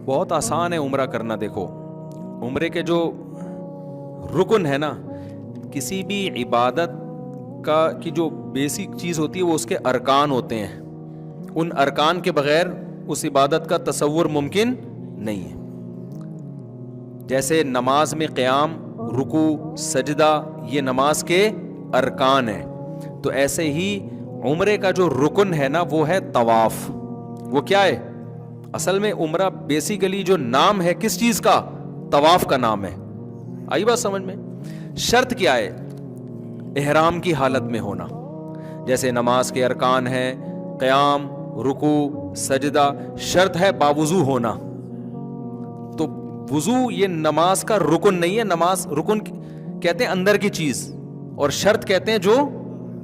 بہت آسان ہے عمرہ کرنا. دیکھو عمرے کے جو رکن ہے نا, کسی بھی عبادت کی جو بیسک چیز ہوتی ہے وہ اس کے ارکان ہوتے ہیں. ان ارکان کے بغیر اس عبادت کا تصور ممکن نہیں ہے. جیسے نماز میں قیام, رکوع, سجدہ, یہ نماز کے ارکان ہیں, تو ایسے ہی عمرے کا جو رکن ہے نا وہ ہے طواف. وہ کیا ہے اصل میں؟ عمرہ بیسیکلی جو نام ہے کس چیز کا؟ طواف کا نام ہے. آئی بات سمجھ میں؟ شرط کیا ہے؟ احرام کی حالت میں ہونا. جیسے نماز کے ارکان ہیں قیام, رکوع, سجدہ, شرط ہے باوضو ہونا. تو وضو یہ نماز کا رکن نہیں ہے. نماز رکن کہتے ہیں اندر کی چیز, اور شرط کہتے ہیں جو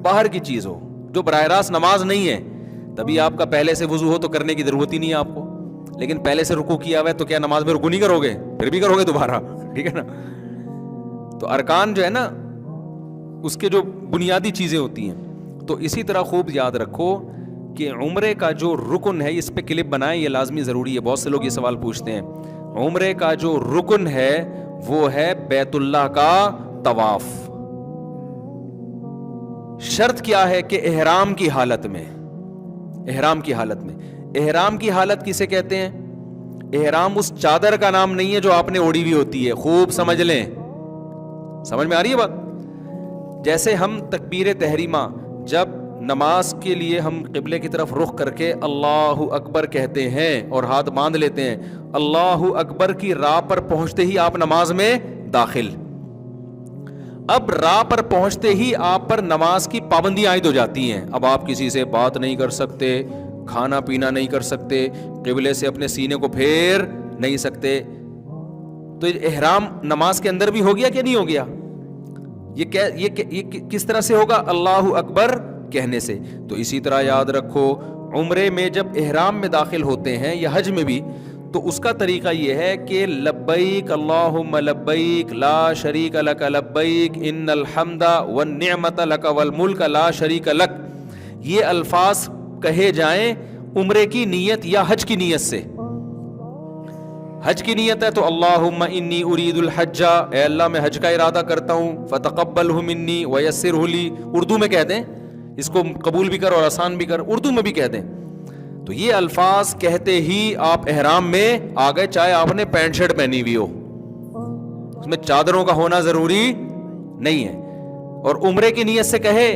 باہر کی چیز ہو, جو براہ راست نماز نہیں ہے. تبھی آپ کا پہلے سے وضو ہو تو کرنے کی ضرورت ہی نہیں ہے آپ کو, لیکن پہلے سے رکوع کیا ہوا ہے تو کیا نماز میں رکوع نہیں کرو گے؟ پھر بھی کرو گے دوبارہ, ٹھیک ہے نا. تو ارکان جو ہے نا اس کے جو بنیادی چیزیں ہوتی ہیں. تو اسی طرح خوب یاد رکھو کہ عمرے کا جو رکن ہے, اس پہ کلپ بنائیں, یہ لازمی ضروری ہے. بہت سے لوگ یہ سوال پوچھتے ہیں. عمرے کا جو رکن ہے وہ ہے بیت اللہ کا طواف. شرط کیا ہے کہ احرام کی حالت میں, احرام کی حالت میں. احرام کی حالت کسے کہتے ہیں؟ احرام اس چادر کا نام نہیں ہے جو آپ نے اوڑھی ہوئی ہوتی ہے. خوب سمجھ لیں, سمجھ میں آ رہی ہے بات؟ جیسے ہم تکبیر تحریمہ جب نماز کے لیے ہم قبلے کی طرف رخ کر کے اللہ اکبر کہتے ہیں اور ہاتھ باندھ لیتے ہیں, اللہ اکبر کی راہ پر پہنچتے ہی آپ نماز میں داخل. اب راہ پر پہنچتے ہی آپ پر نماز کی پابندیاں عائد ہو جاتی ہیں. اب آپ کسی سے بات نہیں کر سکتے, کھانا پینا نہیں کر سکتے, قبلے سے اپنے سینے کو پھیر نہیں سکتے. تو احرام نماز کے اندر بھی ہو گیا کہ نہیں ہو گیا؟ یہ کس طرح سے ہوگا؟ اللہ اکبر کہنے سے. تو اسی طرح یاد رکھو عمرے میں جب احرام میں داخل ہوتے ہیں یا حج میں بھی, تو اس کا طریقہ یہ ہے کہ لبیک اللہم لبیک لا شریک لک لبیک ان الحمد والنعمت لک والملک لا شریک لک, یہ الفاظ کہے جائیں عمرے کی نیت یا حج کی نیت سے. حج کی نیت ہے تو اللہم انی ارید الحج, اے اللہ میں حج کا ارادہ کرتا ہوں, فتقبلہ منی ویسرہ لی, اردو میں کہہ دیں, اس کو قبول بھی کر اور آسان بھی کر, اردو میں بھی کہہ دیں. تو یہ الفاظ کہتے ہی آپ احرام میں آ گئے, چاہے آپ نے پینٹ شرٹ پہنی ہوئی ہو, اس میں چادروں کا ہونا ضروری نہیں ہے. اور عمرے کی نیت سے کہے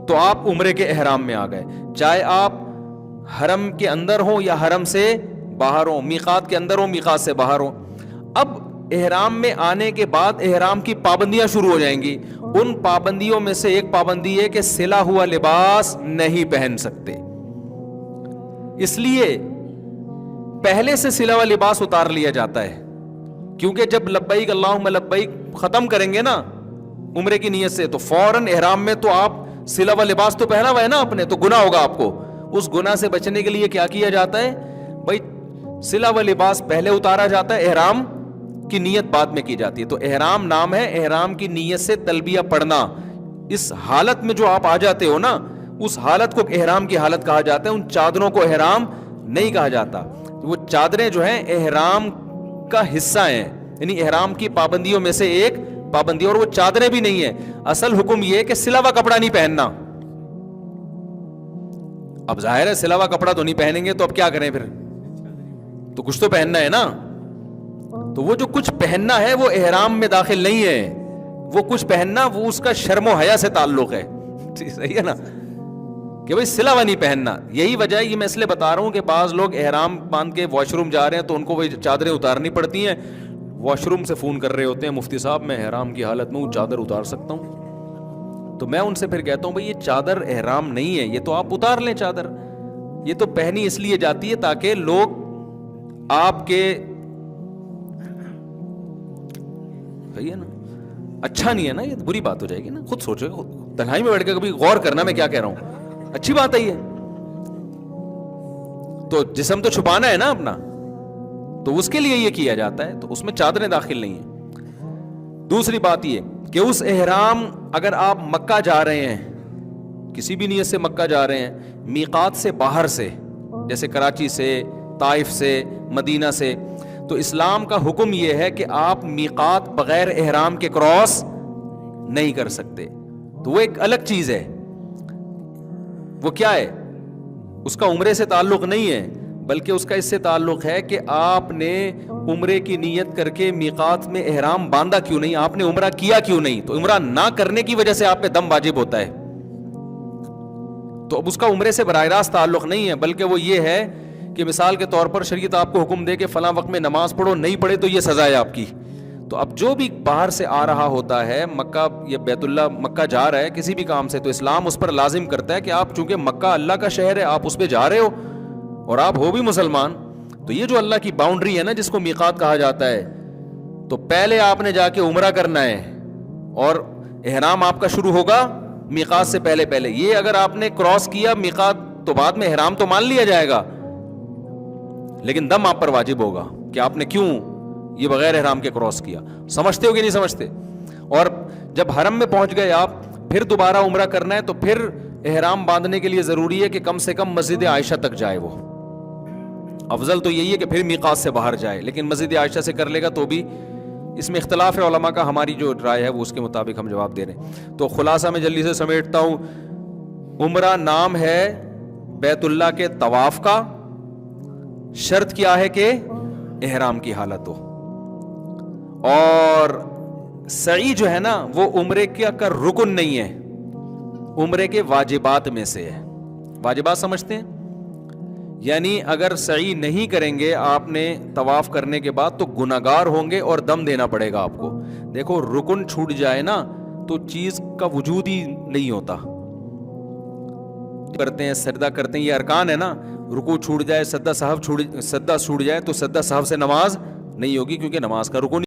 تو آپ عمرے کے احرام میں آ گئے, چاہے آپ حرم کے اندر ہوں یا حرم سے باہر ہوں, میقات کے اندر ہوں میقات سے باہر ہوں. اب احرام میں آنے کے بعد احرام کی پابندیاں شروع ہو جائیں گی. ان پابندیوں میں سے ایک پابندی ہے کہ سلا ہوا لباس نہیں پہن سکتے. اس لیے پہلے سے سلا ہوا لباس اتار لیا جاتا ہے, کیونکہ جب لبیک اللہم لبیک ختم کریں گے نا عمرے کی نیت سے, تو فوراً احرام میں تو آپ سلا ہوا لباس تو پہنا ہوا ہے نا اپنے, تو گناہ ہوگا آپ کو. اس گناہ سے بچنے کے لیے کیا کیا جاتا ہے بھائی؟ سلا ہوا لباس پہلے اتارا جاتا ہے, احرام کی نیت بعد میں کی جاتی ہے. تو احرام نام ہے احرام کی نیت سے تلبیہ پڑھنا. اس حالت میں جو آپ آ جاتے ہو نا, اس حالت کو احرام کی حالت کہا جاتا ہے. ان چادروں کو احرام نہیں کہا جاتا. وہ چادریں جو ہیں احرام کا حصہ ہیں, یعنی احرام کی پابندیوں میں سے ایک پابندی, اور وہ چادریں بھی نہیں ہیں. اصل حکم یہ ہے کہ سلا ہوا کپڑا نہیں پہننا. اب ظاہر ہے سلا ہوا کپڑا تو نہیں پہنیں گے, تو اب کیا کریں پھر؟ تو کچھ تو پہننا ہے نا. تو وہ جو کچھ پہننا ہے وہ احرام میں داخل نہیں ہے. وہ کچھ پہننا وہ اس کا شرم و حیا سے تعلق ہے, صحیح ہے نا, کہ بھائی سلا ہوا نہیں پہننا. یہی وجہ ہے, یہ میں اس لیے بتا رہا ہوں کہ بعض لوگ احرام باندھ کے واش روم جا رہے ہیں تو ان کو وہی چادریں اتارنی پڑتی ہیں. واش روم سے فون کر رہے ہوتے ہیں, مفتی صاحب میں احرام کی حالت میں ہوں, چادر اتار سکتا ہوں؟ تو میں ان سے پھر کہتا ہوں بھائی یہ چادر احرام نہیں ہے, یہ تو آپ اتار لیں چادر. یہ تو پہنی اس لیے جاتی ہے تاکہ لوگ آپ کے, صحیح ہے نا, اچھا نہیں ہے نا, یہ بری بات ہو جائے گی نا. خود سوچو, تنہائی میں بیٹھ کے کبھی غور کرنا میں کیا کہہ رہا ہوں, اچھی بات ہے یہ. تو جسم تو چھپانا ہے نا اپنا, تو اس کے لیے یہ کیا جاتا ہے, تو اس میں چادریں داخل نہیں ہیں. دوسری بات یہ کہ اس احرام, اگر آپ مکہ جا رہے ہیں, کسی بھی نیت سے مکہ جا رہے ہیں, میقات سے باہر سے, جیسے کراچی سے طائف سے, مدینہ سے. تو اسلام کا حکم یہ ہے کہ آپ میقات بغیر احرام کے کراس نہیں کر سکتے. تو وہ ایک الگ چیز ہے. وہ کیا ہے؟ اس کا عمرے سے تعلق نہیں ہے, بلکہ اس کا اس سے تعلق ہے کہ آپ نے عمرے کی نیت کر کے میقات میں احرام باندھا کیوں نہیں, آپ نے عمرہ کیا کیوں نہیں. تو عمرہ نہ کرنے کی وجہ سے آپ پہ دم واجب ہوتا ہے. تو اب اس کا عمرے سے براہ راست تعلق نہیں ہے, بلکہ وہ یہ ہے کہ مثال کے طور پر شریعت آپ کو حکم دے کہ فلاں وقت میں نماز پڑھو, نہیں پڑھے تو یہ سزا ہے آپ کی. تو اب جو بھی باہر سے آ رہا ہوتا ہے, مکہ یا بیت اللہ, مکہ جا رہا ہے کسی بھی کام سے, تو اسلام اس پر لازم کرتا ہے کہ آپ چونکہ مکہ اللہ کا شہر ہے, آپ اس پہ جا رہے ہو اور آپ ہو بھی مسلمان, تو یہ جو اللہ کی باؤنڈری ہے نا جس کو میقات کہا جاتا ہے, تو پہلے آپ نے جا کے عمرہ کرنا ہے اور احرام آپ کا شروع ہوگا میقات سے پہلے. یہ اگر آپ نے کراس کیا میقات تو بعد میں احرام تو مان لیا جائے گا, لیکن دم آپ پر واجب ہوگا کہ آپ نے کیوں یہ بغیر احرام کے کراس کیا. سمجھتے ہو کہ نہیں سمجھتے؟ اور جب حرم میں پہنچ گئے آپ, پھر دوبارہ عمرہ کرنا ہے, تو پھر احرام باندھنے کے لیے ضروری ہے کہ کم سے کم مسجد عائشہ تک جائے. وہ افضل تو یہی ہے کہ پھر میقات سے باہر جائے, لیکن مسجد عائشہ سے کر لے گا تو بھی اس میں اختلاف ہے علماء کا. ہماری جو رائے ہے وہ اس کے مطابق ہم جواب دے رہے ہیں. تو خلاصہ میں جلدی سے سمیٹتا ہوں, عمرہ نام ہے بیت اللہ کے طواف کا, شرط کیا ہے کہ احرام کی حالت ہو, اور سعی جو ہے نا وہ عمرے کا رکن نہیں ہے, عمرے کے واجبات میں سے ہے. واجبات سمجھتے ہیں؟ یعنی اگر سعی نہیں کریں گے آپ نے طواف کرنے کے بعد تو گناہگار ہوں گے اور دم دینا پڑے گا آپ کو. دیکھو رکن چھوٹ جائے نا تو چیز کا وجود ہی نہیں ہوتا. کرتے ہیں سجدہ کرتے ہیں, یہ ارکان ہے نا. رکوع چھوٹ جائے, سجدہ چھوٹ جائے تو سجدہ سہو سے نماز نہیں ہوگی, کیونکہ نماز کا رکن